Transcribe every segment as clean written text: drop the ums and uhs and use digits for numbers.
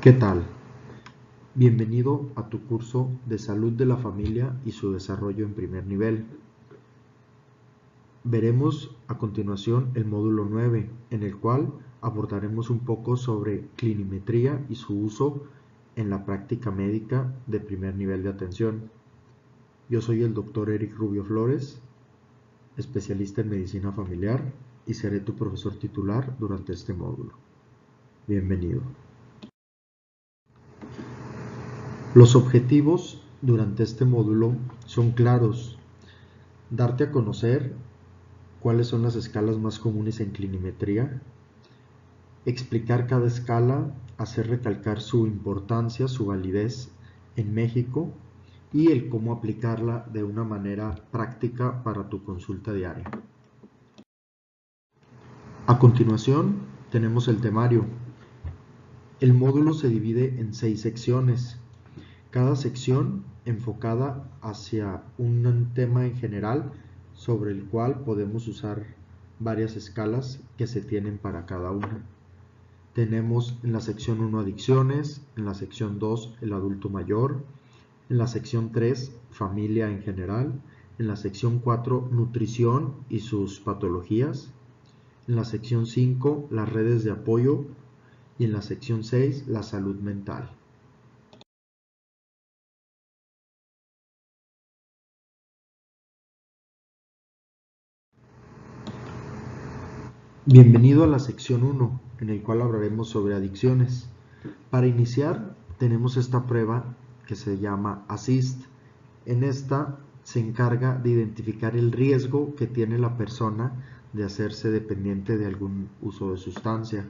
¿Qué tal? Bienvenido a tu curso de Salud de la Familia y su desarrollo en primer nivel. Veremos a continuación el módulo 9, en el cual abordaremos un poco sobre clinimetría y su uso en la práctica médica de primer nivel de atención. Yo soy el Dr. Eric Rubio Flores, especialista en medicina familiar, y seré tu profesor titular durante este módulo. Bienvenido. Los objetivos durante este módulo son claros: darte a conocer cuáles son las escalas más comunes en clinimetría, explicar cada escala, hacer recalcar su importancia, su validez en México y el cómo aplicarla de una manera práctica para tu consulta diaria. A continuación tenemos el temario. El módulo se divide en 6 secciones. Cada sección enfocada hacia un tema en general sobre el cual podemos usar varias escalas que se tienen para cada una. Tenemos en la sección 1 adicciones, en la sección 2 el adulto mayor, en la sección 3 familia en general, en la sección 4 nutrición y sus patologías, en la sección 5 las redes de apoyo y en la sección 6 la salud mental. Bienvenido a la sección 1, en el cual hablaremos sobre adicciones. Para iniciar, tenemos esta prueba que se llama ASSIST. En esta se encarga de identificar el riesgo que tiene la persona de hacerse dependiente de algún uso de sustancia.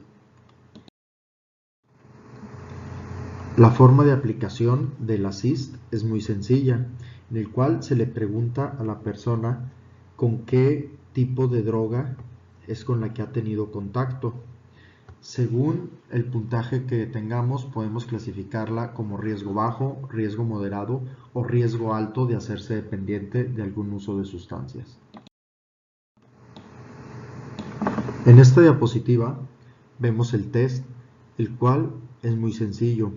La forma de aplicación del ASSIST es muy sencilla, en el cual se le pregunta a la persona con qué tipo de droga es con la que ha tenido contacto. Según el puntaje que tengamos, podemos clasificarla como riesgo bajo, riesgo moderado o riesgo alto de hacerse dependiente de algún uso de sustancias. En esta diapositiva vemos el test, el cual es muy sencillo.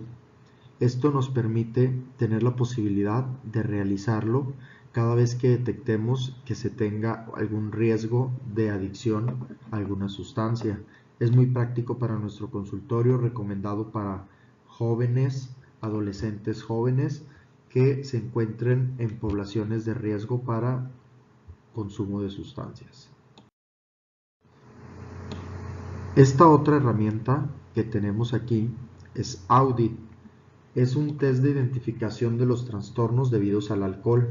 Esto nos permite tener la posibilidad de realizarlo cada vez que detectemos que se tenga algún riesgo de adicción a alguna sustancia. Es muy práctico para nuestro consultorio, recomendado para jóvenes, adolescentes jóvenes que se encuentren en poblaciones de riesgo para consumo de sustancias. Esta otra herramienta que tenemos aquí es Audit. Es un test de identificación de los trastornos debidos al alcohol.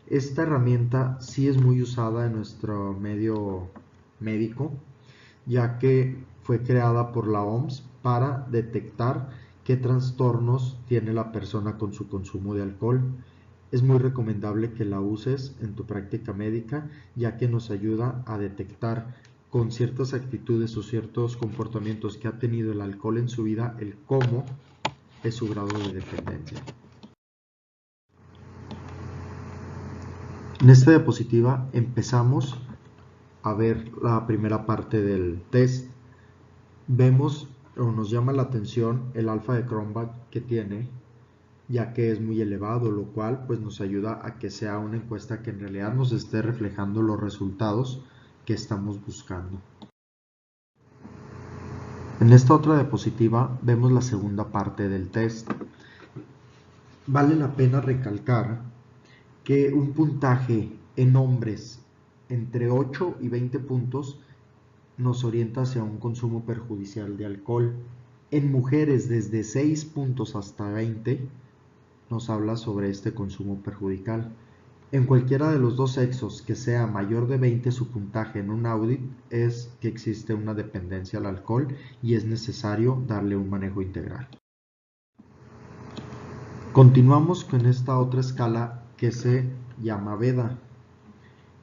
Esta herramienta sí es muy usada en nuestro medio médico, ya que fue creada por la OMS para detectar qué trastornos tiene la persona con su consumo de alcohol. Es muy recomendable que la uses en tu práctica médica, ya que nos ayuda a detectar con ciertas actitudes o ciertos comportamientos que ha tenido el alcohol en su vida, el cómo es su grado de dependencia. En esta diapositiva empezamos a ver la primera parte del test. Vemos o nos llama la atención el alfa de Cronbach que tiene, ya que es muy elevado, lo cual pues nos ayuda a que sea una encuesta que en realidad nos esté reflejando los resultados que estamos buscando. En esta otra diapositiva vemos la segunda parte del test. Vale la pena recalcar que un puntaje en hombres entre 8 y 20 puntos nos orienta hacia un consumo perjudicial de alcohol. En mujeres desde 6 puntos hasta 20 nos habla sobre este consumo perjudicial. En cualquiera de los dos sexos que sea mayor de 20 su puntaje en un audit es que existe una dependencia al alcohol y es necesario darle un manejo integral. Continuamos con esta otra escala que se llama VEDA.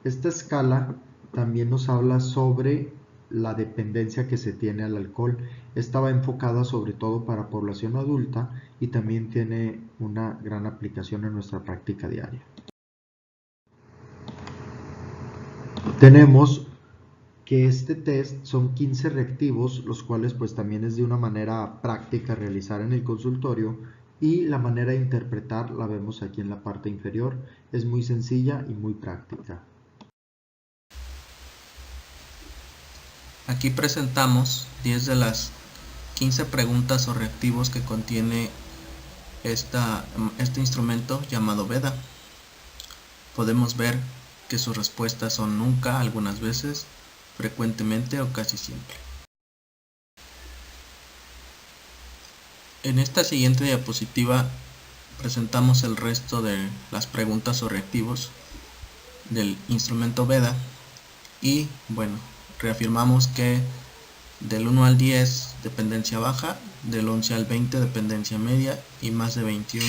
Esta escala también nos habla sobre la dependencia que se tiene al alcohol. Esta va enfocada sobre todo para población adulta y también tiene una gran aplicación en nuestra práctica diaria. Tenemos que este test son 15 reactivos, los cuales pues también es de una manera práctica realizar en el consultorio, y la manera de interpretar la vemos aquí en la parte inferior. Es muy sencilla y muy práctica. Aquí presentamos 10 de las 15 preguntas o reactivos que contiene este instrumento llamado Veda. Podemos ver que sus respuestas son nunca, algunas veces, frecuentemente o casi siempre. En esta siguiente diapositiva presentamos el resto de las preguntas o reactivos del instrumento Veda y bueno, reafirmamos que del 1 al 10 dependencia baja, del 11 al 20 dependencia media y más de 21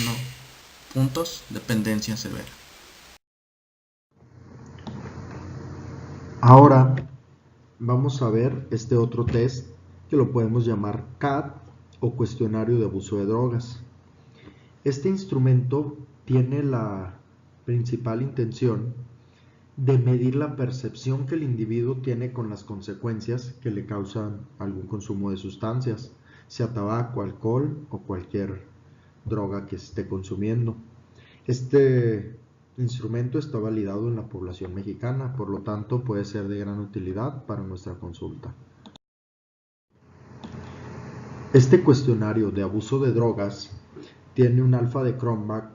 puntos dependencia severa. Ahora vamos a ver este otro test que lo podemos llamar CAD o cuestionario de abuso de drogas. Este instrumento tiene la principal intención de medir la percepción que el individuo tiene con las consecuencias que le causan algún consumo de sustancias, sea tabaco, alcohol o cualquier droga que esté consumiendo. Este instrumento está validado en la población mexicana, por lo tanto puede ser de gran utilidad para nuestra consulta. Este cuestionario de abuso de drogas tiene un alfa de Cronbach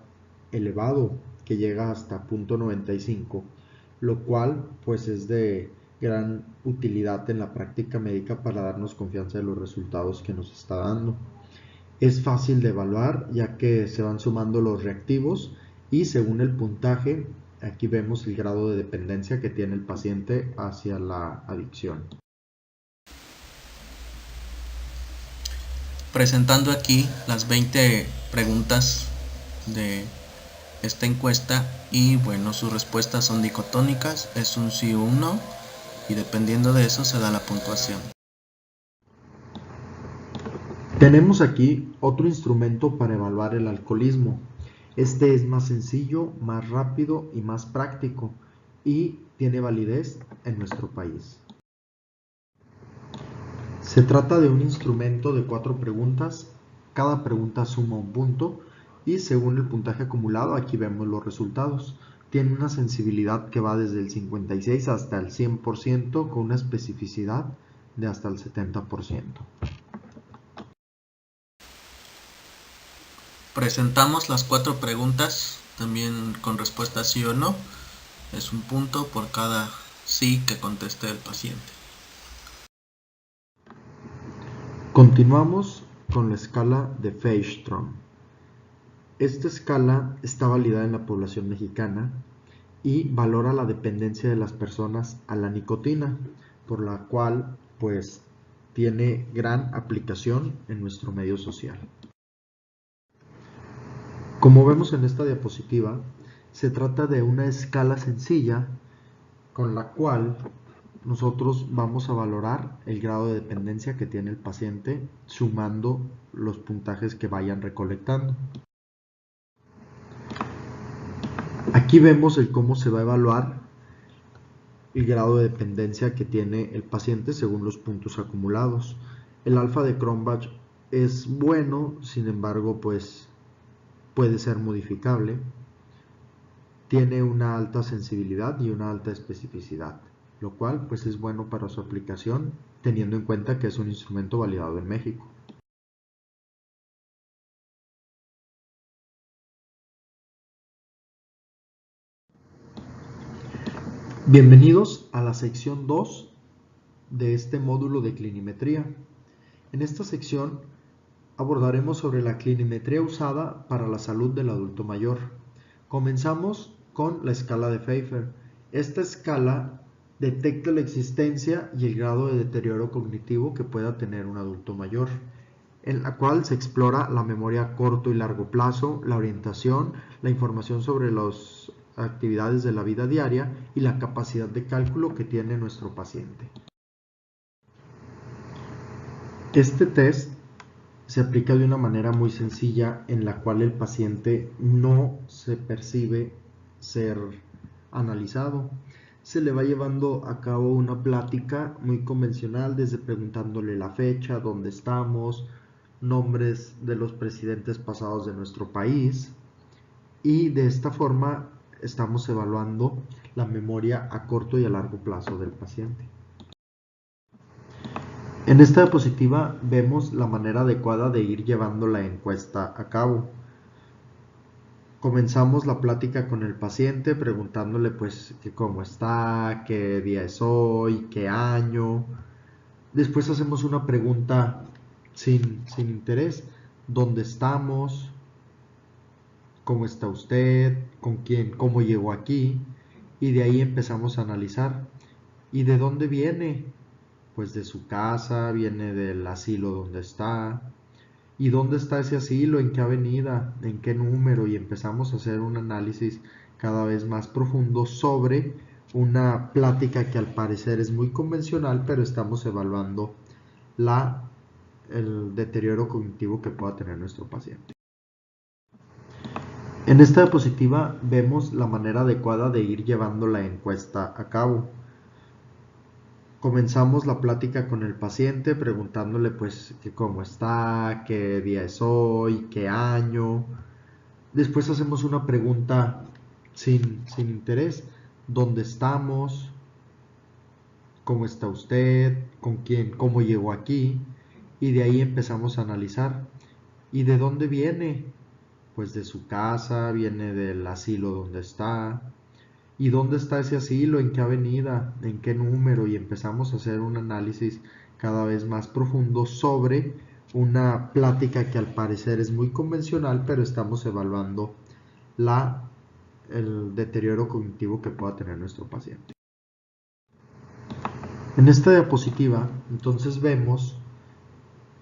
elevado que llega hasta 0.95, lo cual pues es de gran utilidad en la práctica médica para darnos confianza de los resultados que nos está dando. Es fácil de evaluar ya que se van sumando los reactivos y según el puntaje, aquí vemos el grado de dependencia que tiene el paciente hacia la adicción. Presentando aquí las 20 preguntas de esta encuesta y bueno, sus respuestas son dicotónicas, es un sí o un no y dependiendo de eso se da la puntuación. Tenemos aquí otro instrumento para evaluar el alcoholismo. Este es más sencillo, más rápido y más práctico y tiene validez en nuestro país. Se trata de un instrumento de 4 preguntas, cada pregunta suma un punto y según el puntaje acumulado aquí vemos los resultados. Tiene una sensibilidad que va desde el 56 hasta el 100% con una especificidad de hasta el 70%. Presentamos las 4 preguntas, también con respuesta sí o no. Es un punto por cada sí que conteste el paciente. Continuamos con la escala de Feiström. Esta escala está validada en la población mexicana y valora la dependencia de las personas a la nicotina, por la cual pues tiene gran aplicación en nuestro medio social. Como vemos en esta diapositiva, se trata de una escala sencilla con la cual nosotros vamos a valorar el grado de dependencia que tiene el paciente sumando los puntajes que vayan recolectando. Aquí vemos el cómo se va a evaluar el grado de dependencia que tiene el paciente según los puntos acumulados. El alfa de Cronbach es bueno, sin embargo, pues puede ser modificable. Tiene una alta sensibilidad y una alta especificidad, lo cual pues es bueno para su aplicación, teniendo en cuenta que es un instrumento validado en México. Bienvenidos a la sección 2 de este módulo de clinimetría. En esta sección abordaremos sobre la clinimetría usada para la salud del adulto mayor. Comenzamos con la escala de Pfeiffer. Esta escala detecta la existencia y el grado de deterioro cognitivo que pueda tener un adulto mayor, en la cual se explora la memoria a corto y largo plazo, la orientación, la información sobre las actividades de la vida diaria y la capacidad de cálculo que tiene nuestro paciente. Este test se aplica de una manera muy sencilla en la cual el paciente no se percibe ser analizado. se le va llevando a cabo una plática muy convencional, desde preguntándole la fecha, dónde estamos, nombres de los presidentes pasados de nuestro país, y de esta forma estamos evaluando la memoria a corto y a largo plazo del paciente. En esta diapositiva vemos la manera adecuada de ir llevando la encuesta a cabo. Comenzamos la plática con el paciente preguntándole pues que cómo está, qué día es hoy, qué año. Después hacemos una pregunta sin interés: ¿dónde estamos? ¿Cómo está usted? ¿Con quién? ¿Cómo llegó aquí? Y de ahí empezamos a analizar. ¿Y de dónde viene? Pues de su casa, viene del asilo donde está. ¿Y dónde está ese asilo? ¿En qué avenida? ¿En qué número? Y empezamos a hacer un análisis cada vez más profundo sobre una plática que al parecer es muy convencional, pero estamos evaluando el deterioro cognitivo que pueda tener nuestro paciente. En esta diapositiva vemos la manera adecuada de ir llevando la encuesta a cabo. Comenzamos la plática con el paciente preguntándole pues que cómo está, qué día es hoy, qué año. Después hacemos una pregunta sin interés: ¿dónde estamos? ¿Cómo está usted? ¿Con quién? ¿Cómo llegó aquí? Y de ahí empezamos a analizar. ¿Y de dónde viene? Pues de su casa, viene del asilo donde está. ¿Y dónde está ese asilo? ¿En qué avenida? ¿En qué número? Y empezamos a hacer un análisis cada vez más profundo sobre una plática que al parecer es muy convencional, pero estamos evaluando el deterioro cognitivo que pueda tener nuestro paciente. En esta diapositiva, entonces vemos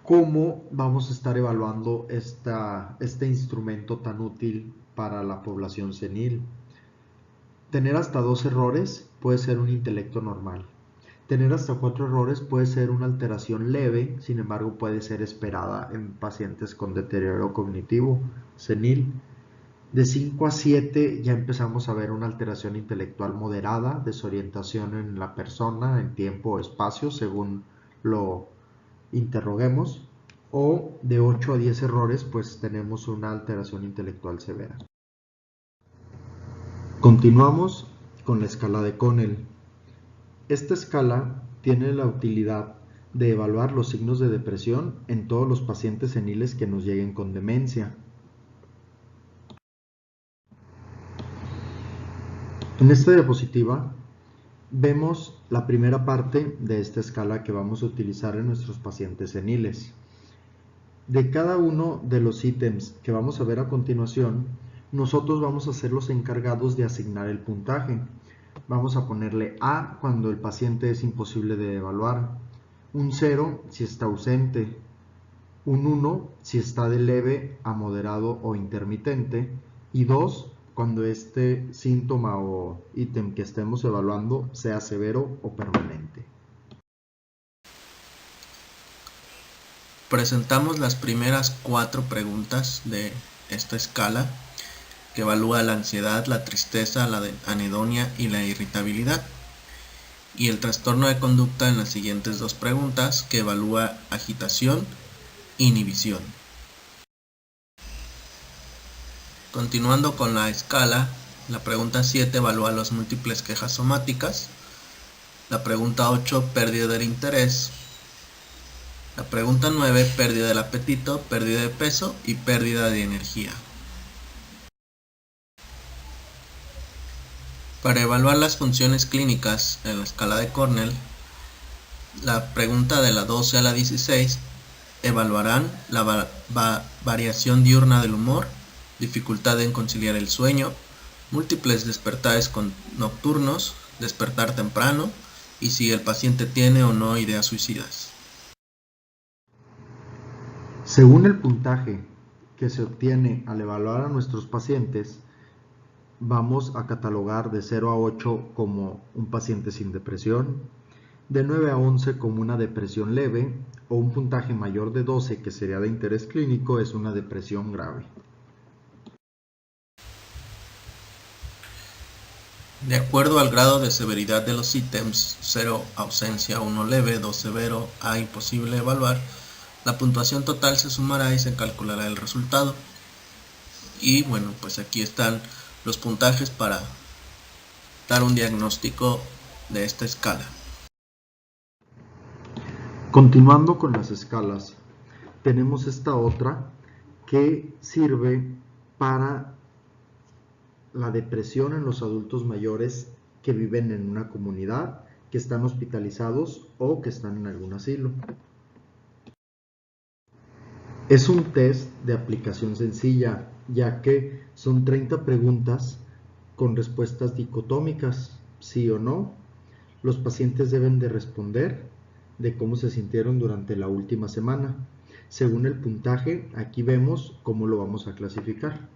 cómo vamos a estar evaluando este instrumento tan útil para la población senil. Tener hasta 2 errores puede ser un intelecto normal. Tener hasta 4 errores puede ser una alteración leve, sin embargo puede ser esperada en pacientes con deterioro cognitivo senil. De 5 a 7 ya empezamos a ver una alteración intelectual moderada, desorientación en la persona en tiempo o espacio según lo interroguemos. O de 8 a 10 errores pues tenemos una alteración intelectual severa. Continuamos con la escala de Connell. Esta escala tiene la utilidad de evaluar los signos de depresión en todos los pacientes seniles que nos lleguen con demencia. En esta diapositiva vemos la primera parte de esta escala que vamos a utilizar en nuestros pacientes seniles. De cada uno de los ítems que vamos a ver a continuación, nosotros vamos a ser los encargados de asignar el puntaje. Vamos a ponerle A cuando el paciente es imposible de evaluar, un 0 si está ausente, un 1 si está de leve a moderado o intermitente, y 2 cuando este síntoma o ítem que estemos evaluando sea severo o permanente. Presentamos las primeras 4 preguntas de esta escala, que evalúa la ansiedad, la tristeza, la anedonia y la irritabilidad, y el trastorno de conducta en las siguientes 2 preguntas, que evalúa agitación e inhibición. Continuando con la escala, la pregunta 7 evalúa las múltiples quejas somáticas, la pregunta 8 pérdida del interés, la pregunta 9 pérdida del apetito, pérdida de peso y pérdida de energía. Para evaluar las funciones clínicas en la escala de Connell, la pregunta de la 12 a la 16 evaluarán la variación diurna del humor, dificultad en conciliar el sueño, múltiples despertares nocturnos, despertar temprano y si el paciente tiene o no ideas suicidas. Según el puntaje que se obtiene al evaluar a nuestros pacientes, vamos a catalogar de 0 a 8 como un paciente sin depresión, de 9 a 11 como una depresión leve, o un puntaje mayor de 12, que sería de interés clínico, es una depresión grave. De acuerdo al grado de severidad de los ítems, 0 ausencia, 1 leve, 2 severo, A imposible evaluar, la puntuación total se sumará y se calculará el resultado. Y bueno, pues aquí están los puntajes para dar un diagnóstico de esta escala. Continuando con las escalas, tenemos esta otra que sirve para la depresión en los adultos mayores que viven en una comunidad, que están hospitalizados o que están en algún asilo. Es un test de aplicación sencilla, ya que son 30 preguntas con respuestas dicotómicas, sí o no. Los pacientes deben de responder de cómo se sintieron durante la última semana. Según el puntaje, aquí vemos cómo lo vamos a clasificar.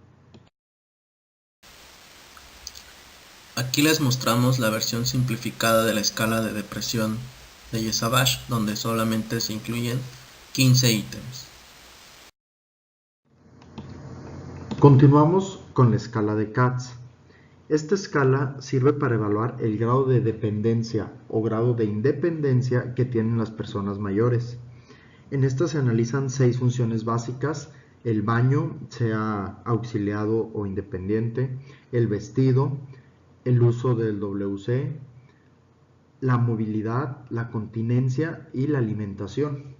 Aquí les mostramos la versión simplificada de la escala de depresión de Yesavage, donde solamente se incluyen 15 ítems. Continuamos con la escala de Katz. Esta escala sirve para evaluar el grado de dependencia o grado de independencia que tienen las personas mayores. En esta se analizan 6 funciones básicas: el baño, sea auxiliado o independiente, el vestido, el uso del WC, la movilidad, la continencia y la alimentación.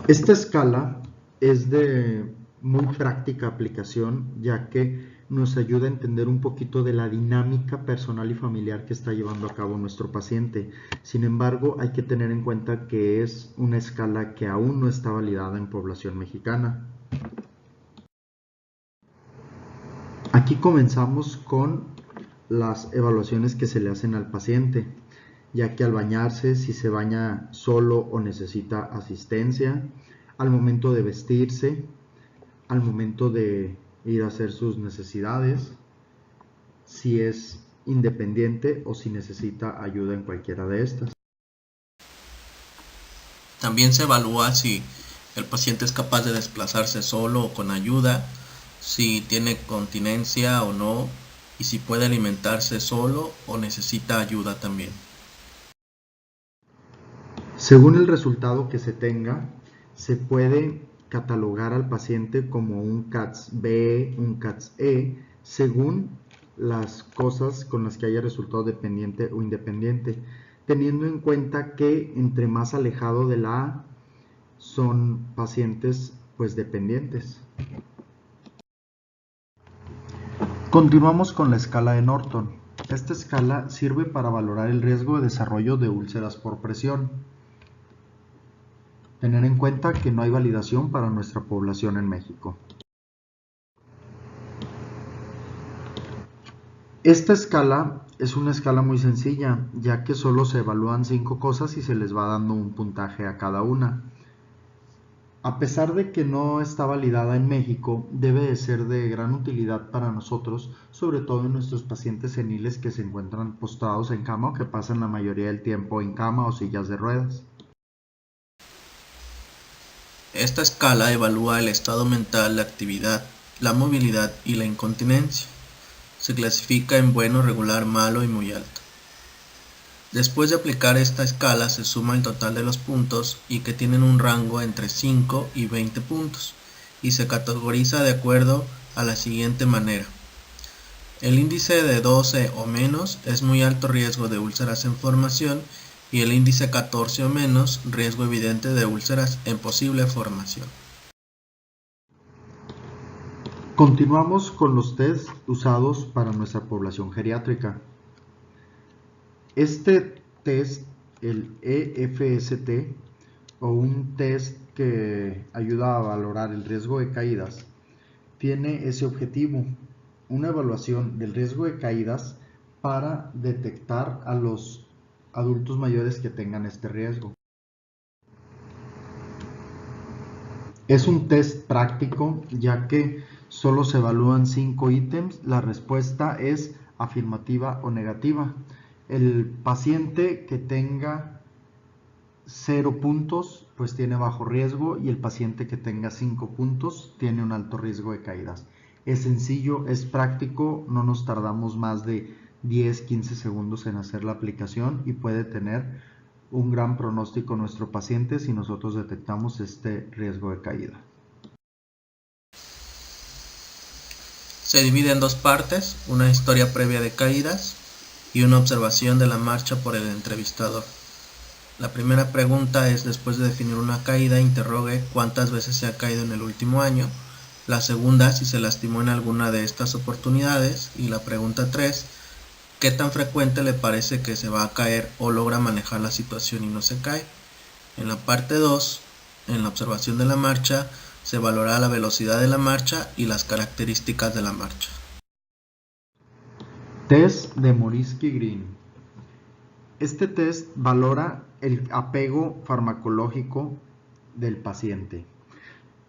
Esta escala es de muy práctica aplicación, ya que nos ayuda a entender un poquito de la dinámica personal y familiar que está llevando a cabo nuestro paciente. Sin embargo, hay que tener en cuenta que es una escala que aún no está validada en población mexicana. Aquí comenzamos con las evaluaciones que se le hacen al paciente, ya que al bañarse, si se baña solo o necesita asistencia, al momento de vestirse, al momento de ir a hacer sus necesidades, si es independiente o si necesita ayuda en cualquiera de estas. También se evalúa si el paciente es capaz de desplazarse solo o con ayuda, si tiene continencia o no, y si puede alimentarse solo o necesita ayuda también. Según el resultado que se tenga, se puede catalogar al paciente como un CATS-B, un CATS-E, según las cosas con las que haya resultado dependiente o independiente, teniendo en cuenta que entre más alejado de la A son pacientes pues dependientes. Continuamos con la escala de Norton. Esta escala sirve para valorar el riesgo de desarrollo de úlceras por presión. Tener en cuenta que no hay validación para nuestra población en México. Esta escala es una escala muy sencilla, ya que solo se evalúan 5 cosas y se les va dando un puntaje a cada una. A pesar de que no está validada en México, debe de ser de gran utilidad para nosotros, sobre todo en nuestros pacientes seniles que se encuentran postrados en cama o que pasan la mayoría del tiempo en cama o sillas de ruedas. Esta escala evalúa el estado mental, la actividad, la movilidad y la incontinencia. Se clasifica en bueno, regular, malo y muy alto. Después de aplicar esta escala se suma el total de los puntos y que tienen un rango entre 5 y 20 puntos y se categoriza de acuerdo a la siguiente manera. El índice de 12 o menos es muy alto riesgo de úlceras en formación y el índice 14 o menos riesgo evidente de úlceras en posible formación. Continuamos con los test usados para nuestra población geriátrica. Este test, el EFST, o un test que ayuda a valorar el riesgo de caídas, tiene ese objetivo, una evaluación del riesgo de caídas para detectar a los adultos mayores que tengan este riesgo. Es un test práctico, ya que solo se evalúan 5 ítems. La respuesta es afirmativa o negativa. El paciente que tenga 0 puntos pues tiene bajo riesgo y el paciente que tenga 5 puntos tiene un alto riesgo de caídas. Es sencillo, es práctico, no nos tardamos más de 10-15 segundos en hacer la aplicación y puede tener un gran pronóstico nuestro paciente si nosotros detectamos este riesgo de caída. Se divide en dos partes, una historia previa de caídas y una observación de la marcha por el entrevistador. La primera pregunta es: después de definir una caída, interrogue cuántas veces se ha caído en el último año. La segunda, si se lastimó en alguna de estas oportunidades. Y la pregunta 3, ¿qué tan frecuente le parece que se va a caer o logra manejar la situación y no se cae? En la parte 2, en la observación de la marcha, se valorará la velocidad de la marcha y las características de la marcha. Test de Morisky-Green. Este test valora el apego farmacológico del paciente.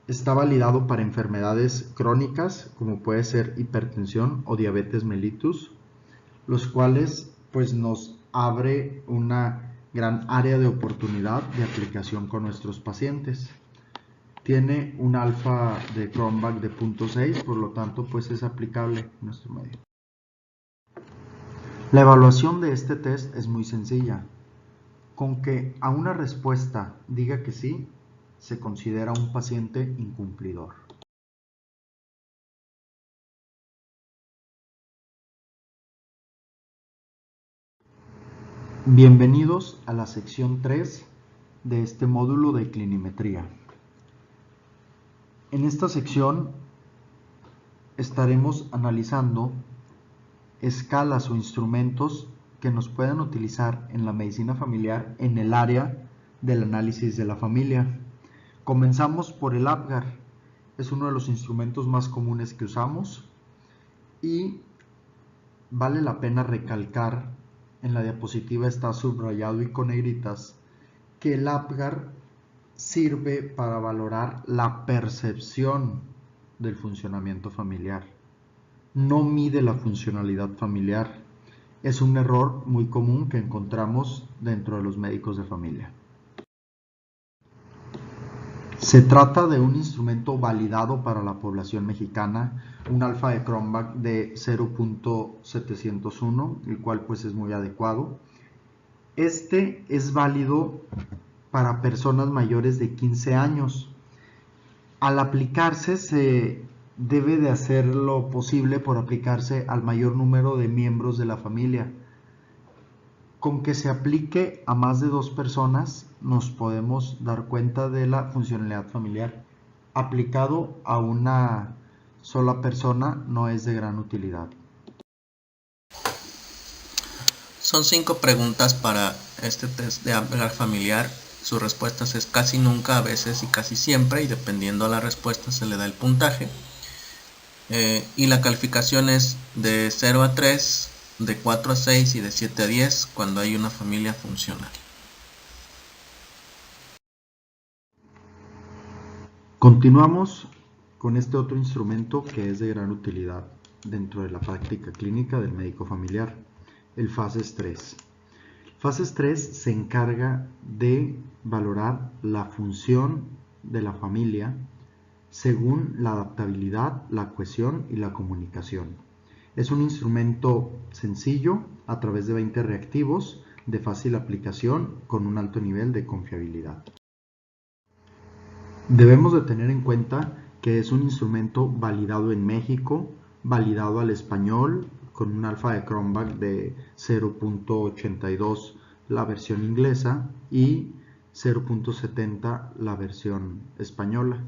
Está validado para enfermedades crónicas como puede ser hipertensión o diabetes mellitus, los cuales pues nos abre una gran área de oportunidad de aplicación con nuestros pacientes. Tiene un alfa de Cronbach de 0.6, por lo tanto pues es aplicable en nuestro medio. La evaluación de este test es muy sencilla. Con que a una respuesta diga que sí, se considera un paciente incumplidor. Bienvenidos a la sección 3 de este módulo de clinimetría. En esta sección estaremos analizando escalas o instrumentos que nos puedan utilizar en la medicina familiar en el área del análisis de la familia. Comenzamos por el APGAR. Es uno de los instrumentos más comunes que usamos y vale la pena recalcar, en la diapositiva está subrayado y con negritas, que el APGAR sirve para valorar la percepción del funcionamiento familiar. No mide la funcionalidad familiar. Es un error muy común que encontramos dentro de los médicos de familia. Se trata de un instrumento validado para la población mexicana, un alfa de Cronbach de 0.701, el cual pues es muy adecuado. Este es válido para personas mayores de 15 años. Al aplicarse se debe de hacer lo posible por aplicarse al mayor número de miembros de la familia. Con que se aplique a más de 2 personas nos podemos dar cuenta de la funcionalidad familiar. Aplicado a una sola persona no es de gran utilidad. Son 5 preguntas para este test de APGAR familiar. Sus respuestas es casi nunca, a veces y casi siempre, y dependiendo de la respuesta se le da el puntaje. Y la calificación es de 0 a 3, de 4 a 6 y de 7 a 10 cuando hay una familia funcional. Continuamos con este otro instrumento que es de gran utilidad dentro de la práctica clínica del médico familiar, el FACES 3. FACES 3 se encarga de valorar la función de la familia según la adaptabilidad, la cohesión y la comunicación. Es un instrumento sencillo a través de 20 reactivos de fácil aplicación con un alto nivel de confiabilidad. Debemos de tener en cuenta que es un instrumento validado en México, validado al español con un alfa de Cronbach de 0.82 la versión inglesa y 0.70 la versión española.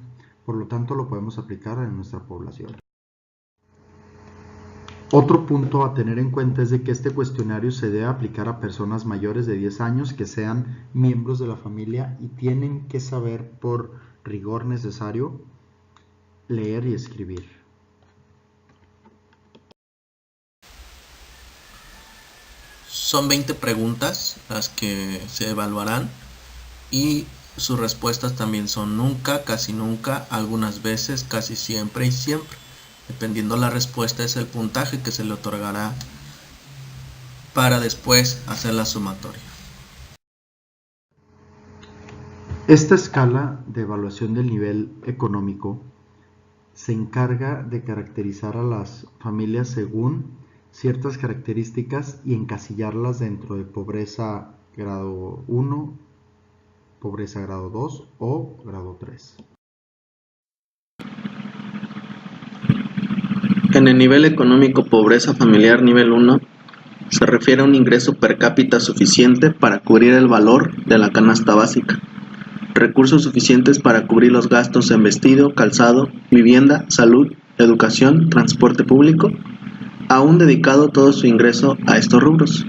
Por lo tanto, lo podemos aplicar en nuestra población. Otro punto a tener en cuenta es de que este cuestionario se debe aplicar a personas mayores de 10 años que sean miembros de la familia y tienen que saber por rigor necesario leer y escribir. Son 20 preguntas las que se evaluarán y sus respuestas también son nunca, casi nunca, algunas veces, casi siempre y siempre. Dependiendo la respuesta es el puntaje que se le otorgará para después hacer la sumatoria. Esta escala de evaluación del nivel económico se encarga de caracterizar a las familias según ciertas características y encasillarlas dentro de pobreza grado 1, pobreza grado 2 o grado 3. En el nivel económico pobreza familiar nivel 1 se refiere a un ingreso per cápita suficiente para cubrir el valor de la canasta básica, recursos suficientes para cubrir los gastos en vestido, calzado, vivienda, salud, educación, transporte público, aún dedicado todo su ingreso a estos rubros,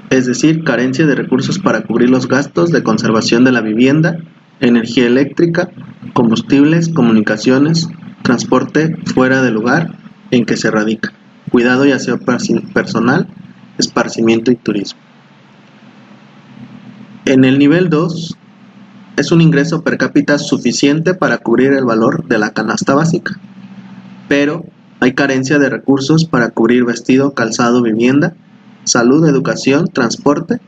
es decir, carencia de recursos para cubrir los gastos de conservación de la vivienda, energía eléctrica, combustibles, comunicaciones, transporte fuera del lugar en que se radica, cuidado y aseo personal, esparcimiento y turismo. En el nivel 2 es un ingreso per cápita suficiente para cubrir el valor de la canasta básica, pero hay carencia de recursos para cubrir vestido, calzado, vivienda, salud, educación, transporte,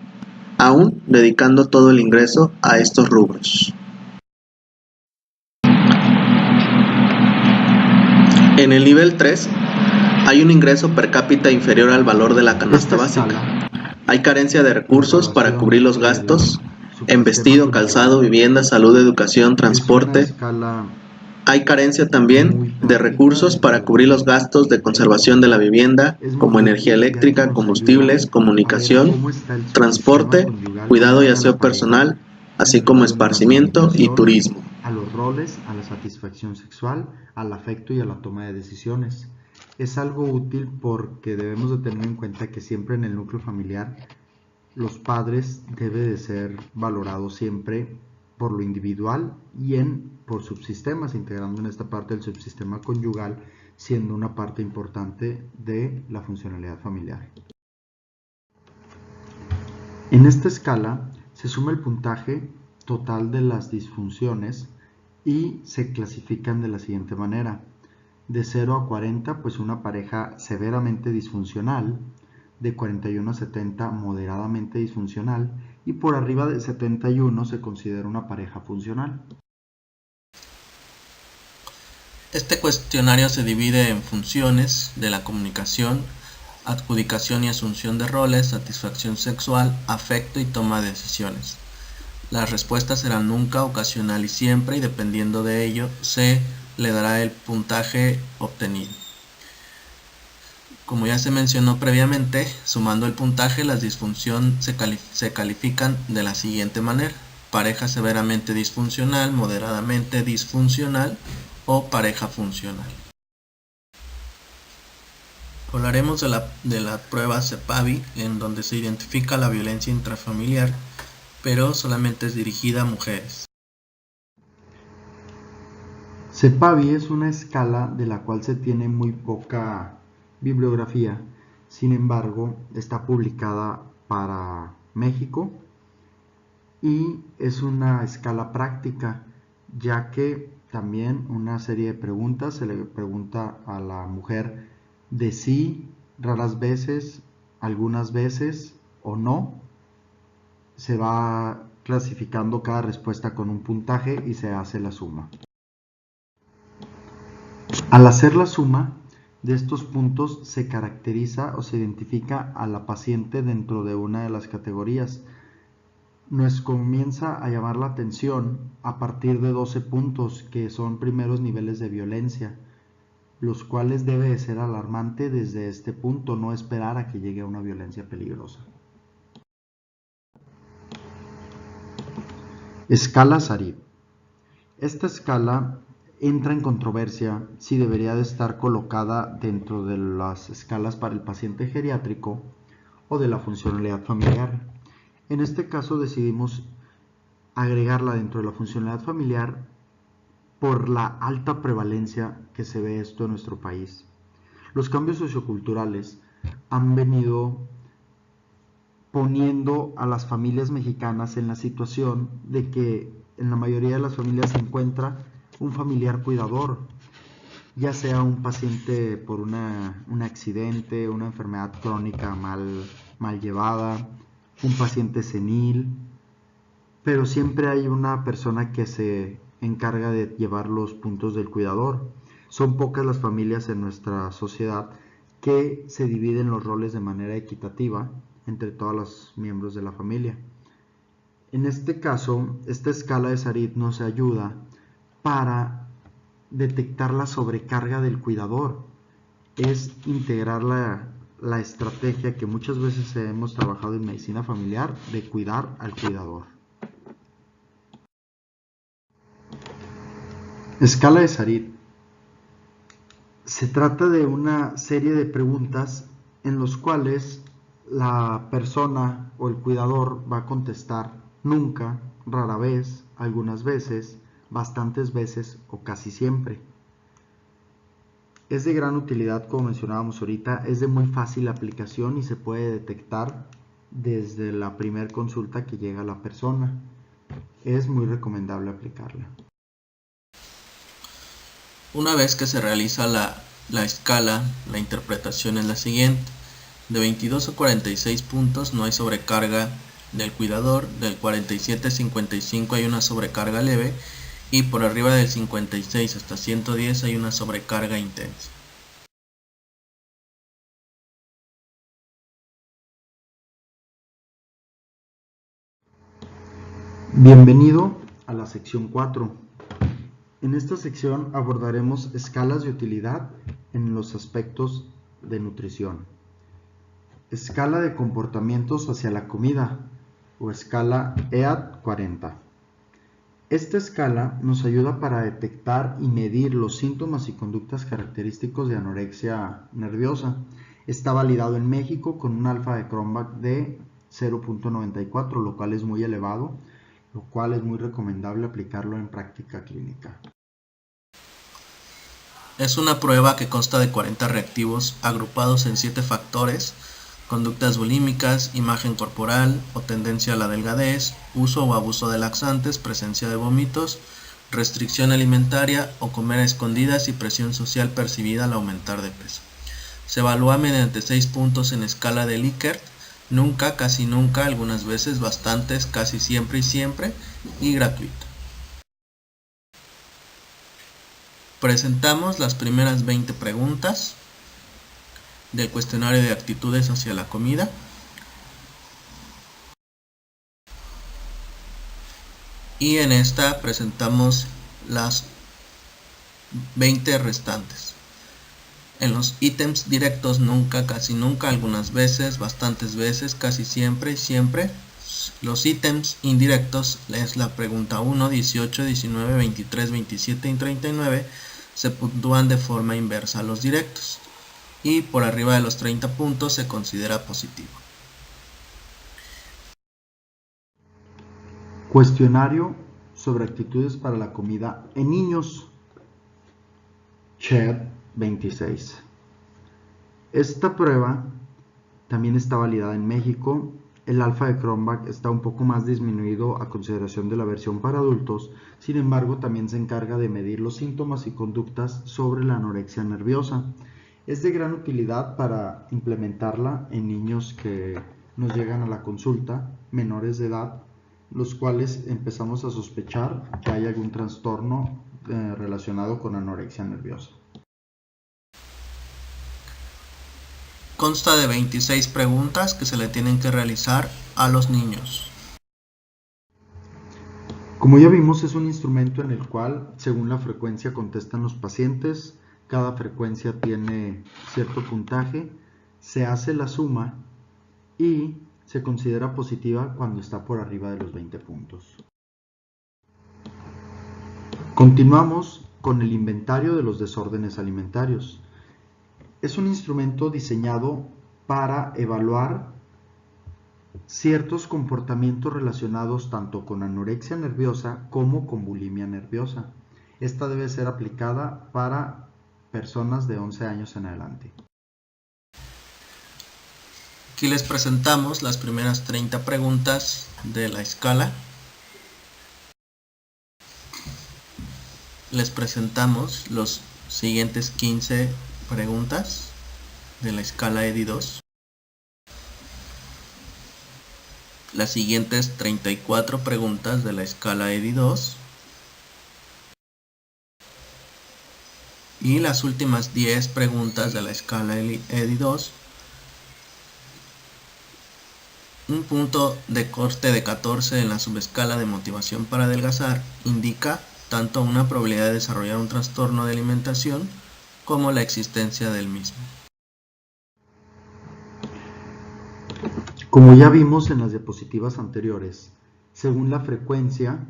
aún dedicando todo el ingreso a estos rubros. En el nivel 3 hay un ingreso per cápita inferior al valor de la canasta básica. Hay carencia de recursos para cubrir los gastos en vestido, calzado, vivienda, salud, educación, transporte. Hay carencia también de recursos para cubrir los gastos de conservación de la vivienda, como energía eléctrica, combustibles, comunicación, transporte, cuidado y aseo personal, así como esparcimiento y turismo. A los roles, a la satisfacción sexual, al afecto y a la toma de decisiones. Es algo útil porque debemos de tener en cuenta que siempre en el núcleo familiar los padres deben de ser valorados siempre por lo individual y por subsistemas, integrando en esta parte el subsistema conyugal, siendo una parte importante de la funcionalidad familiar. En esta escala se suma el puntaje total de las disfunciones y se clasifican de la siguiente manera. De 0 a 40, pues una pareja severamente disfuncional, de 41 a 70 moderadamente disfuncional y por arriba de 71 se considera una pareja funcional. Este cuestionario se divide en funciones de la comunicación, adjudicación y asunción de roles, satisfacción sexual, afecto y toma de decisiones. Las respuestas serán nunca, ocasional y siempre, y dependiendo de ello se le dará el puntaje obtenido. Como ya se mencionó previamente, sumando el puntaje, las disfunciones se califican de la siguiente manera: pareja severamente disfuncional, moderadamente disfuncional o pareja funcional. Hablaremos de la prueba CEPAVI, en donde se identifica la violencia intrafamiliar, pero solamente es dirigida a mujeres. CEPAVI es una escala de la cual se tiene muy poca bibliografía, sin embargo está publicada para México y es una escala práctica, ya que también una serie de preguntas se le pregunta a la mujer de sí, raras veces, algunas veces o no. Se va clasificando cada respuesta con un puntaje y se hace la suma. Al hacer la suma de estos puntos se caracteriza o se identifica a la paciente dentro de una de las categorías. Nos comienza a llamar la atención a partir de 12 puntos que son primeros niveles de violencia, los cuales debe de ser alarmante desde este punto, no esperar a que llegue a una violencia peligrosa. Escala Sarif. Esta escala entra en controversia si debería de estar colocada dentro de las escalas para el paciente geriátrico o de la funcionalidad familiar. En este caso decidimos agregarla dentro de la funcionalidad familiar por la alta prevalencia que se ve esto en nuestro país. Los cambios socioculturales han venido poniendo a las familias mexicanas en la situación de que en la mayoría de las familias se encuentra un familiar cuidador, ya sea un paciente por un accidente, una enfermedad crónica mal llevada, un paciente senil, pero siempre hay una persona que se encarga de llevar los puntos del cuidador. Son pocas las familias en nuestra sociedad que se dividen los roles de manera equitativa entre todos los miembros de la familia. En este caso, esta escala de Sarit nos ayuda para detectar la sobrecarga del cuidador. Es integrar la estrategia que muchas veces hemos trabajado en medicina familiar de cuidar al cuidador. Escala de Sarit. Se trata de una serie de preguntas en los cuales la persona o el cuidador va a contestar nunca, rara vez, algunas veces, bastantes veces o casi siempre. Es de gran utilidad, como mencionábamos ahorita, es de muy fácil aplicación y se puede detectar desde la primera consulta que llega la persona. Es muy recomendable aplicarla. Una vez que se realiza la escala, la interpretación es la siguiente. De 22 a 46 puntos no hay sobrecarga del cuidador, del 47 a 55 hay una sobrecarga leve y por arriba del 56 hasta 110 hay una sobrecarga intensa. Bienvenido a la sección 4. En esta sección abordaremos escalas de utilidad en los aspectos de nutrición. Escala de comportamientos hacia la comida o escala EAT 40. Esta escala nos ayuda para detectar y medir los síntomas y conductas característicos de anorexia nerviosa. Está validado en México con un alfa de Cronbach de 0.94, lo cual es muy elevado, lo cual es muy recomendable aplicarlo en práctica clínica. Es una prueba que consta de 40 reactivos agrupados en 7 factores: conductas bulímicas, imagen corporal o tendencia a la delgadez, uso o abuso de laxantes, presencia de vómitos, restricción alimentaria o comer a escondidas y presión social percibida al aumentar de peso. Se evalúa mediante 6 puntos en escala de Likert: nunca, casi nunca, algunas veces, bastantes, casi siempre y gratuito. Presentamos las primeras 20 preguntas del cuestionario de actitudes hacia la comida. Y en esta presentamos las 20 restantes. En los ítems directos: nunca, casi nunca, algunas veces, bastantes veces, casi siempre y siempre. Los ítems indirectos es la pregunta 1, 18, 19, 23, 27 y 39. Se puntúan de forma inversa a los directos y por arriba de los 30 puntos se considera positivo. Cuestionario sobre actitudes para la comida en niños. CHED 26. Esta prueba también está validada en México. El alfa de Cronbach está un poco más disminuido a consideración de la versión para adultos. Sin embargo, también se encarga de medir los síntomas y conductas sobre la anorexia nerviosa. Es de gran utilidad para implementarla en niños que nos llegan a la consulta, menores de edad, los cuales empezamos a sospechar que hay algún trastorno relacionado con anorexia nerviosa. Consta de 26 preguntas que se le tienen que realizar a los niños. Como ya vimos, es un instrumento en el cual, según la frecuencia, contestan los pacientes. Cada frecuencia tiene cierto puntaje, se hace la suma y se considera positiva cuando está por arriba de los 20 puntos. Continuamos con el inventario de los desórdenes alimentarios. Es un instrumento diseñado para evaluar ciertos comportamientos relacionados tanto con anorexia nerviosa como con bulimia nerviosa. Esta debe ser aplicada para personas de 11 años en adelante. Aquí les presentamos las primeras 30 preguntas de la escala. Les presentamos los siguientes 15 preguntas de la escala EDI2. Las siguientes 34 preguntas de la escala EDI2. Y las últimas 10 preguntas de la escala EDI2. Un punto de corte de 14 en la subescala de motivación para adelgazar indica tanto una probabilidad de desarrollar un trastorno de alimentación como la existencia del mismo. Como ya vimos en las diapositivas anteriores, según la frecuencia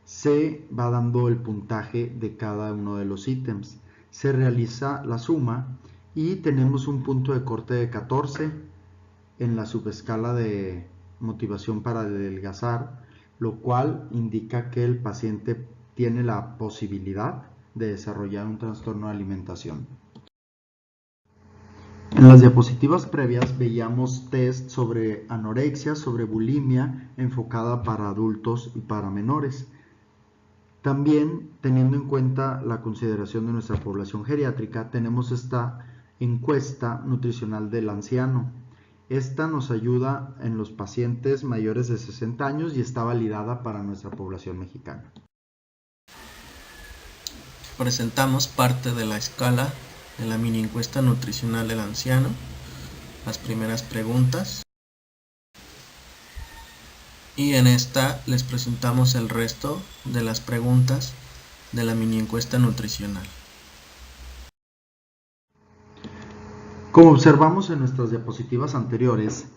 se va dando el puntaje de cada uno de los ítems. Se realiza la suma y tenemos un punto de corte de 14 en la subescala de motivación para adelgazar, lo cual indica que el paciente tiene la posibilidad de desarrollar un trastorno de alimentación. En las diapositivas previas veíamos test sobre anorexia, sobre bulimia, enfocada para adultos y para menores. También, teniendo en cuenta la consideración de nuestra población geriátrica, tenemos esta encuesta nutricional del anciano. Esta nos ayuda en los pacientes mayores de 60 años y está validada para nuestra población mexicana. Presentamos parte de la escala de la mini encuesta nutricional del anciano, las primeras preguntas. Y en esta les presentamos el resto de las preguntas de la mini encuesta nutricional. Como observamos en nuestras diapositivas anteriores,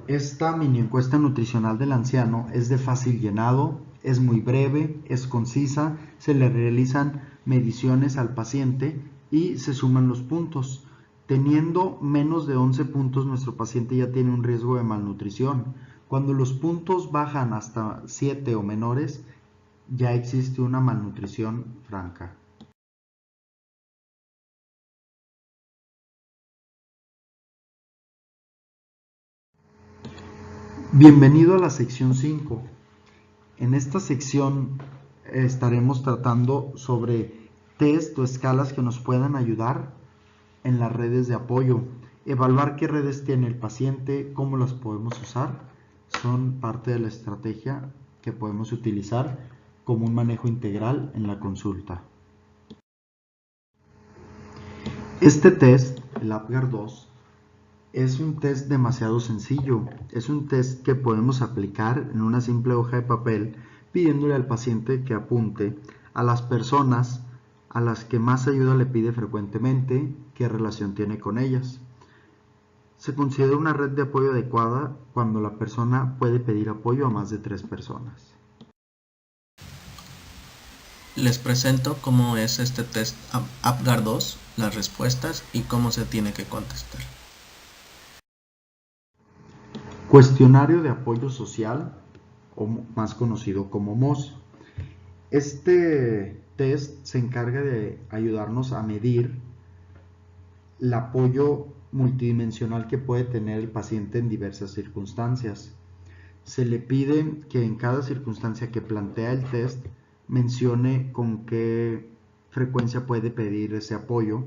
esta mini encuesta nutricional del anciano es de fácil llenado, es muy breve, es concisa, se le realizan mediciones al paciente y se suman los puntos. Teniendo menos de 11 puntos, nuestro paciente ya tiene un riesgo de malnutrición. Cuando los puntos bajan hasta 7 o menores, ya existe una malnutrición franca. Bienvenido a la sección 5. En esta sección estaremos tratando sobre test o escalas que nos puedan ayudar en las redes de apoyo. Evaluar qué redes tiene el paciente, cómo las podemos usar, son parte de la estrategia que podemos utilizar como un manejo integral en la consulta. Este test, el APGAR 2, es un test demasiado sencillo. Es un test que podemos aplicar en una simple hoja de papel pidiéndole al paciente que apunte a las personas a las que más ayuda le pide frecuentemente, qué relación tiene con ellas. Se considera una red de apoyo adecuada cuando la persona puede pedir apoyo a más de 3 personas. Les presento cómo es este test APGAR 2, las respuestas y cómo se tiene que contestar. Cuestionario de apoyo social, o más conocido como MOS. Este test se encarga de ayudarnos a medir el apoyo multidimensional que puede tener el paciente en diversas circunstancias. Se le pide que en cada circunstancia que plantea el test mencione con qué frecuencia puede pedir ese apoyo.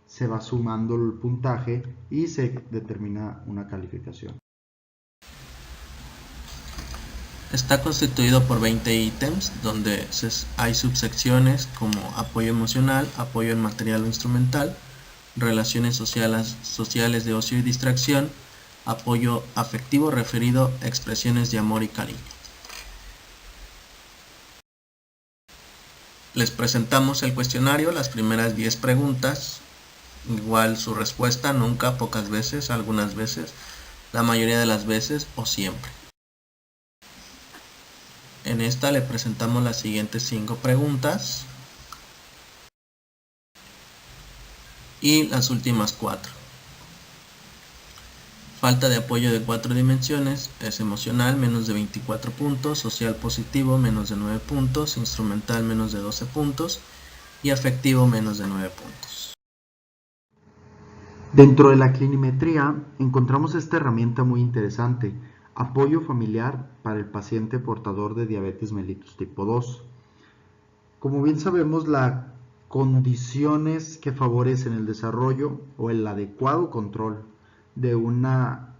Se va sumando el puntaje y se determina una calificación. Está constituido por 20 ítems donde hay subsecciones como apoyo emocional, apoyo en material o instrumental, relaciones sociales de ocio y distracción, apoyo afectivo referido a expresiones de amor y cariño. Les presentamos el cuestionario, las primeras 10 preguntas, igual su respuesta, nunca, pocas veces, algunas veces, la mayoría de las veces o siempre. En esta le presentamos las siguientes 5 preguntas y las últimas 4. Falta de apoyo de 4 dimensiones es emocional, menos de 24 puntos, social positivo, menos de 9 puntos, instrumental, menos de 12 puntos y afectivo, menos de 9 puntos. Dentro de la clinimetría encontramos esta herramienta muy interesante, apoyo familiar para el paciente portador de diabetes mellitus tipo 2. Como bien sabemos, las condiciones que favorecen el desarrollo o el adecuado control de una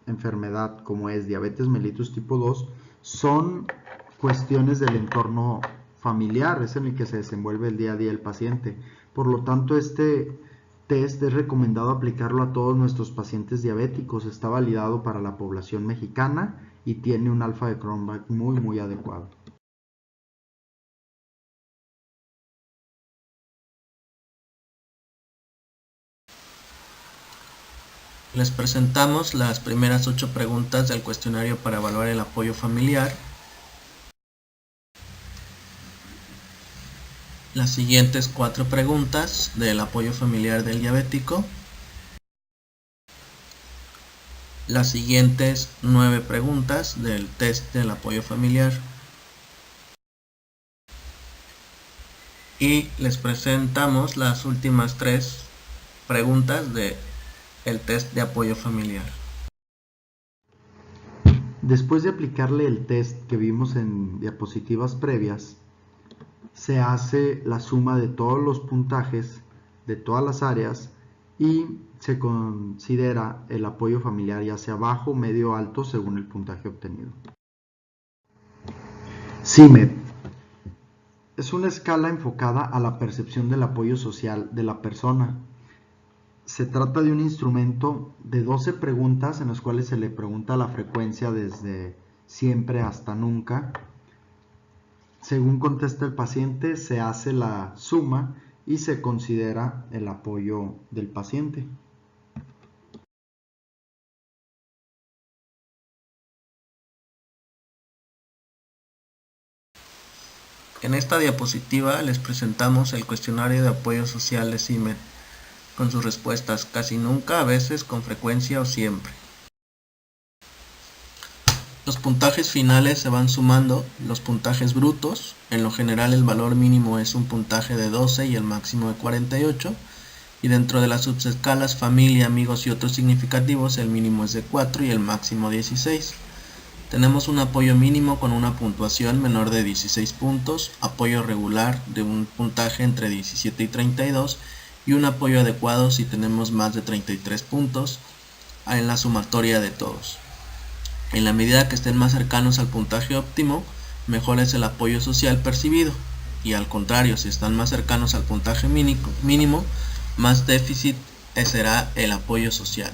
enfermedad como es diabetes mellitus tipo 2 son cuestiones del entorno familiar, es en el que se desenvuelve el día a día el paciente. Por lo tanto, este test es recomendado aplicarlo a todos nuestros pacientes diabéticos. Está validado para la población mexicana y tiene un alfa de Cronbach muy adecuado. Les presentamos las primeras 8 preguntas del cuestionario para evaluar el apoyo familiar. Las siguientes 4 preguntas del apoyo familiar del diabético. Las siguientes 9 preguntas del test del apoyo familiar. Y les presentamos las últimas 3 preguntas del test de apoyo familiar. Después de aplicarle el test que vimos en diapositivas previas, se hace la suma de todos los puntajes de todas las áreas y se considera el apoyo familiar ya sea bajo, medio o alto según el puntaje obtenido. CIMED es una escala enfocada a la percepción del apoyo social de la persona. Se trata de un instrumento de 12 preguntas en las cuales se le pregunta la frecuencia desde siempre hasta nunca. Según contesta el paciente, se hace la suma y se considera el apoyo del paciente. En esta diapositiva les presentamos el cuestionario de apoyo social de CIMED, con sus respuestas casi nunca, a veces, con frecuencia o siempre. Los puntajes finales se van sumando los puntajes brutos. En lo general el valor mínimo es un puntaje de 12 y el máximo de 48. Y dentro de las subescalas familia, amigos y otros significativos el mínimo es de 4 y el máximo 16. Tenemos un apoyo mínimo con una puntuación menor de 16 puntos, apoyo regular de un puntaje entre 17 y 32 y un apoyo adecuado si tenemos más de 33 puntos en la sumatoria de todos. En la medida que estén más cercanos al puntaje óptimo, mejor es el apoyo social percibido, y al contrario, si están más cercanos al puntaje mínimo, más déficit será el apoyo social.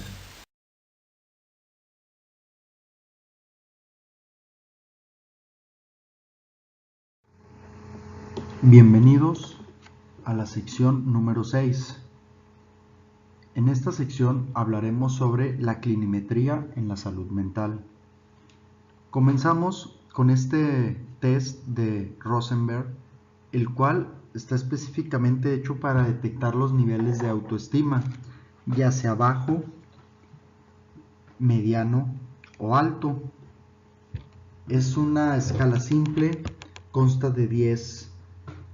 Bienvenidos a la sección número 6. En esta sección hablaremos sobre la clinimetría en la salud mental. Comenzamos con este test de Rosenberg, el cual está específicamente hecho para detectar los niveles de autoestima, ya sea bajo, mediano o alto. Es una escala simple, consta de 10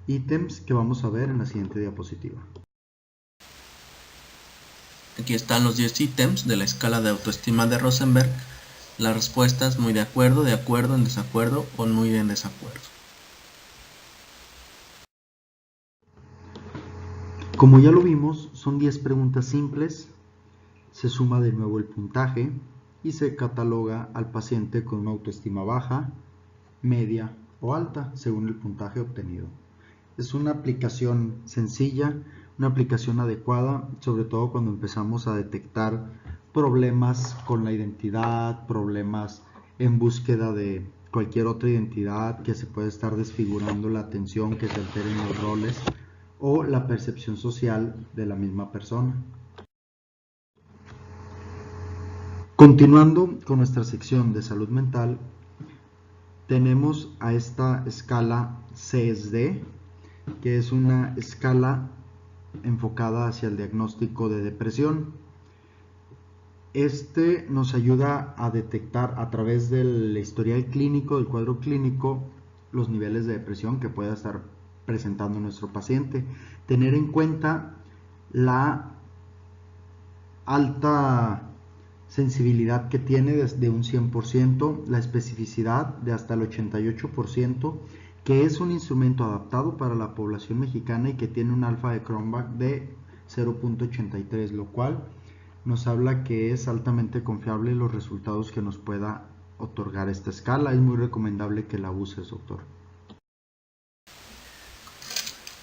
ítems que vamos a ver en la siguiente diapositiva. Aquí están los 10 ítems de la escala de autoestima de Rosenberg. Las respuestas muy de acuerdo, en desacuerdo o muy en desacuerdo. Como ya lo vimos, son 10 preguntas simples, se suma de nuevo el puntaje y se cataloga al paciente con una autoestima baja, media o alta según el puntaje obtenido. Es una aplicación sencilla, una aplicación adecuada, sobre todo cuando empezamos a detectar problemas con la identidad, problemas en búsqueda de cualquier otra identidad que se puede estar desfigurando la atención, que se alteren los roles o la percepción social de la misma persona. Continuando con nuestra sección de salud mental, tenemos a esta escala CSD, que es una escala enfocada hacia el diagnóstico de depresión. Este nos ayuda a detectar a través del historial clínico, del cuadro clínico, los niveles de depresión que pueda estar presentando nuestro paciente. Tener en cuenta la alta sensibilidad que tiene desde un 100%, la especificidad de hasta el 88%, que es un instrumento adaptado para la población mexicana y que tiene un alfa de Cronbach de 0.83, lo cual nos habla que es altamente confiable los resultados que nos pueda otorgar esta escala. Es muy recomendable que la uses, doctor.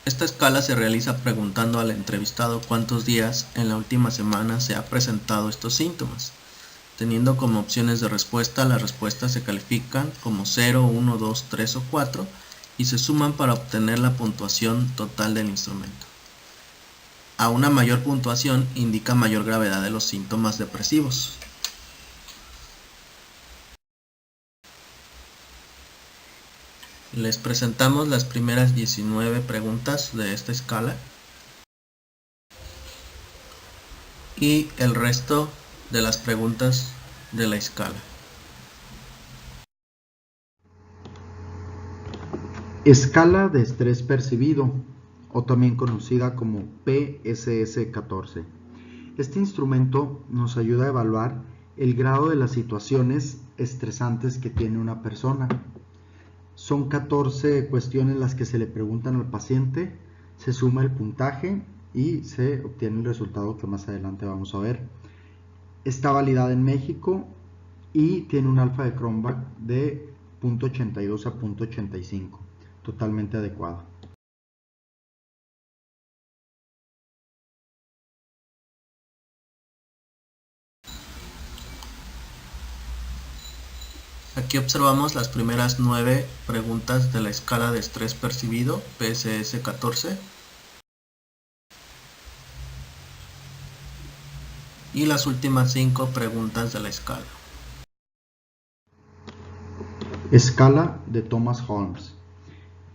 Esta escala se realiza preguntando al entrevistado cuántos días en la última semana se ha presentado estos síntomas. Teniendo como opciones de respuesta, las respuestas se califican como 0, 1, 2, 3 o 4 y se suman para obtener la puntuación total del instrumento. A una mayor puntuación indica mayor gravedad de los síntomas depresivos. Les presentamos las primeras 19 preguntas de esta escala y el resto de las preguntas de la escala. Escala de estrés percibido, o también conocida como PSS-14. Este instrumento nos ayuda a evaluar el grado de las situaciones estresantes que tiene una persona. Son 14 cuestiones las que se le preguntan al paciente, se suma el puntaje y se obtiene el resultado que más adelante vamos a ver. Está validada en México y tiene un alfa de Cronbach de 0.82 a 0.85, totalmente adecuado. Aquí observamos las primeras 9 preguntas de la escala de estrés percibido, PSS-14, y las últimas 5 preguntas de la escala. Escala de Thomas Holmes.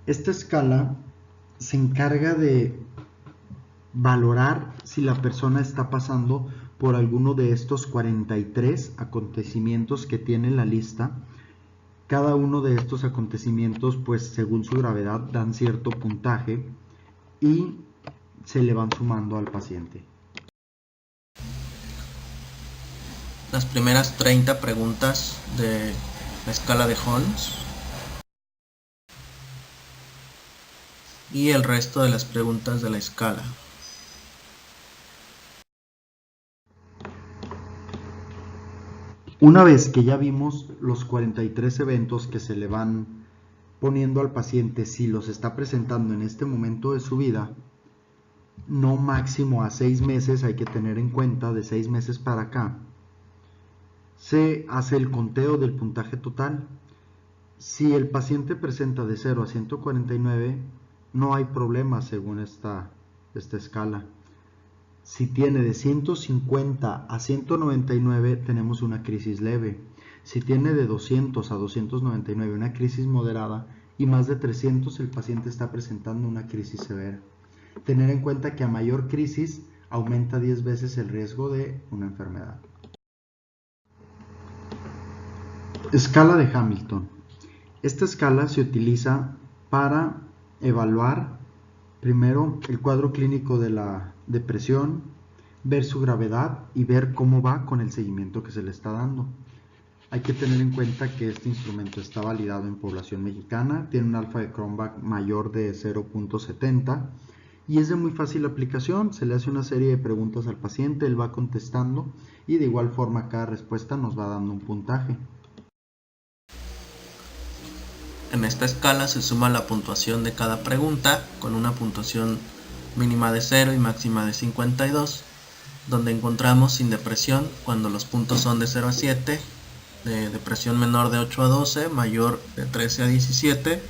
Esta escala se encarga de valorar si la persona está pasando por alguno de estos 43 acontecimientos que tiene en la lista. Cada uno de estos acontecimientos, pues según su gravedad, dan cierto puntaje y se le van sumando al paciente. Las primeras 30 preguntas de la escala de Holmes y el resto de las preguntas de la escala. Una vez que ya vimos los 43 eventos que se le van poniendo al paciente, si los está presentando en este momento de su vida, no máximo a 6 meses, hay que tener en cuenta de 6 meses para acá, se hace el conteo del puntaje total. Si el paciente presenta de 0 a 149, no hay problema según esta escala. Si tiene de 150 a 199, tenemos una crisis leve. Si tiene de 200 a 299, una crisis moderada, y más de 300, el paciente está presentando una crisis severa. Tener en cuenta que a mayor crisis aumenta 10 veces el riesgo de una enfermedad. Escala de Hamilton. Esta escala se utiliza para evaluar primero el cuadro clínico de la depresión, ver su gravedad y ver cómo va con el seguimiento que se le está dando. Hay que tener en cuenta que este instrumento está validado en población mexicana, tiene un alfa de Cronbach mayor de 0.70 y es de muy fácil aplicación. Se le hace una serie de preguntas al paciente, él va contestando y de igual forma cada respuesta nos va dando un puntaje. En esta escala se suma la puntuación de cada pregunta con una puntuación mínima de 0 y máxima de 52, donde encontramos sin depresión cuando los puntos son de 0 a 7, de depresión menor de 8 a 12, mayor de 13 a 17,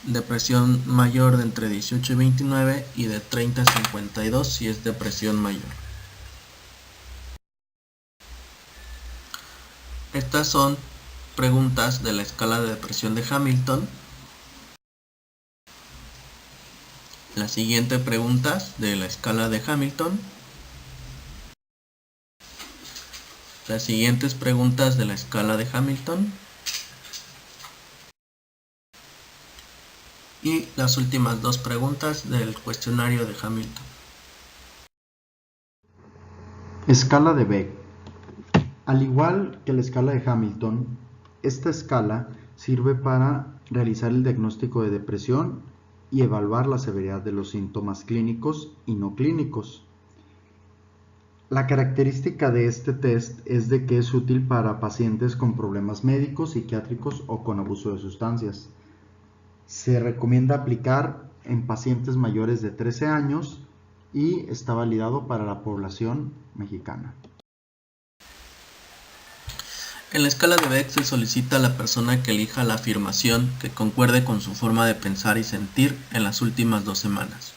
depresión mayor de entre 18 y 29 y de 30 a 52 si es depresión mayor. Estas son preguntas de la escala de depresión de Hamilton. Las siguientes preguntas de la escala de Hamilton. Las siguientes preguntas de la escala de Hamilton. Y las últimas 2 preguntas del cuestionario de Hamilton. Escala de Beck. Al igual que la escala de Hamilton, esta escala sirve para realizar el diagnóstico de depresión y evaluar la severidad de los síntomas clínicos y no clínicos. La característica de este test es de que es útil para pacientes con problemas médicos, psiquiátricos o con abuso de sustancias. Se recomienda aplicar en pacientes mayores de 13 años y está validado para la población mexicana. En la escala de Beck se solicita a la persona que elija la afirmación que concuerde con su forma de pensar y sentir en las últimas 2 semanas,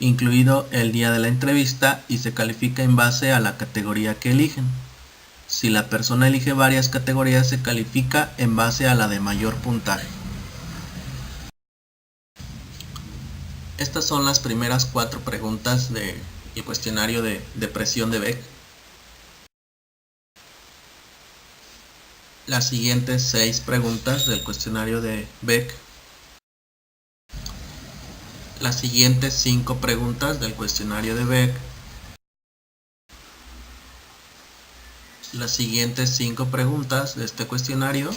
incluido el día de la entrevista, y se califica en base a la categoría que eligen. Si la persona elige varias categorías, se califica en base a la de mayor puntaje. Estas son las primeras 4 preguntas del cuestionario de depresión de Beck. Las siguientes 6 preguntas del cuestionario de Beck. Las siguientes 5 preguntas del cuestionario de Beck. Las siguientes 5 preguntas de este cuestionario.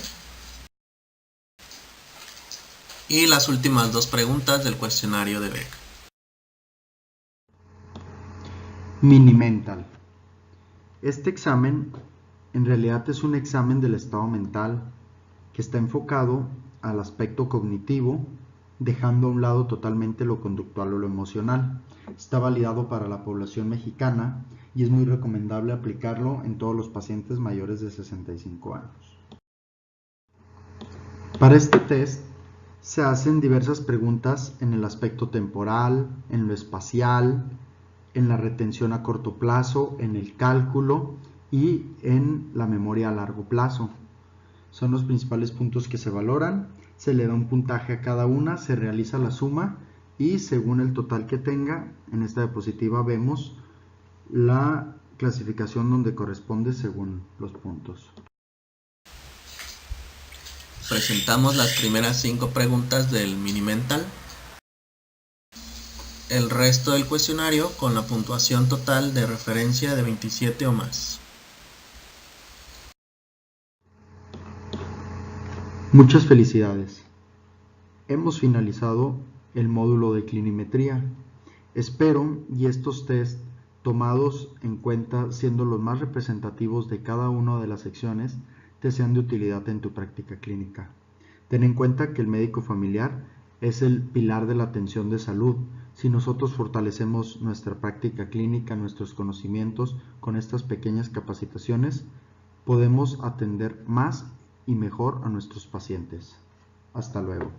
Y las últimas 2 preguntas del cuestionario de Beck. Mini-Mental. Este examen en realidad es un examen del estado mental que está enfocado al aspecto cognitivo, dejando a un lado totalmente lo conductual o lo emocional. Está validado para la población mexicana y es muy recomendable aplicarlo en todos los pacientes mayores de 65 años. Para este test se hacen diversas preguntas en el aspecto temporal, en lo espacial, en la retención a corto plazo, en el cálculo y en la memoria a largo plazo. Son los principales puntos que se valoran, se le da un puntaje a cada una, se realiza la suma y según el total que tenga, en esta diapositiva vemos la clasificación donde corresponde según los puntos. Presentamos las primeras 5 preguntas del Mini-Mental. El resto del cuestionario con la puntuación total de referencia de 27 o más. Muchas felicidades. Hemos finalizado el módulo de clinimetría. Espero y estos test tomados en cuenta siendo los más representativos de cada una de las secciones te sean de utilidad en tu práctica clínica. Ten en cuenta que el médico familiar es el pilar de la atención de salud. Si nosotros fortalecemos nuestra práctica clínica, nuestros conocimientos con estas pequeñas capacitaciones, podemos atender más y mejor a nuestros pacientes. Hasta luego.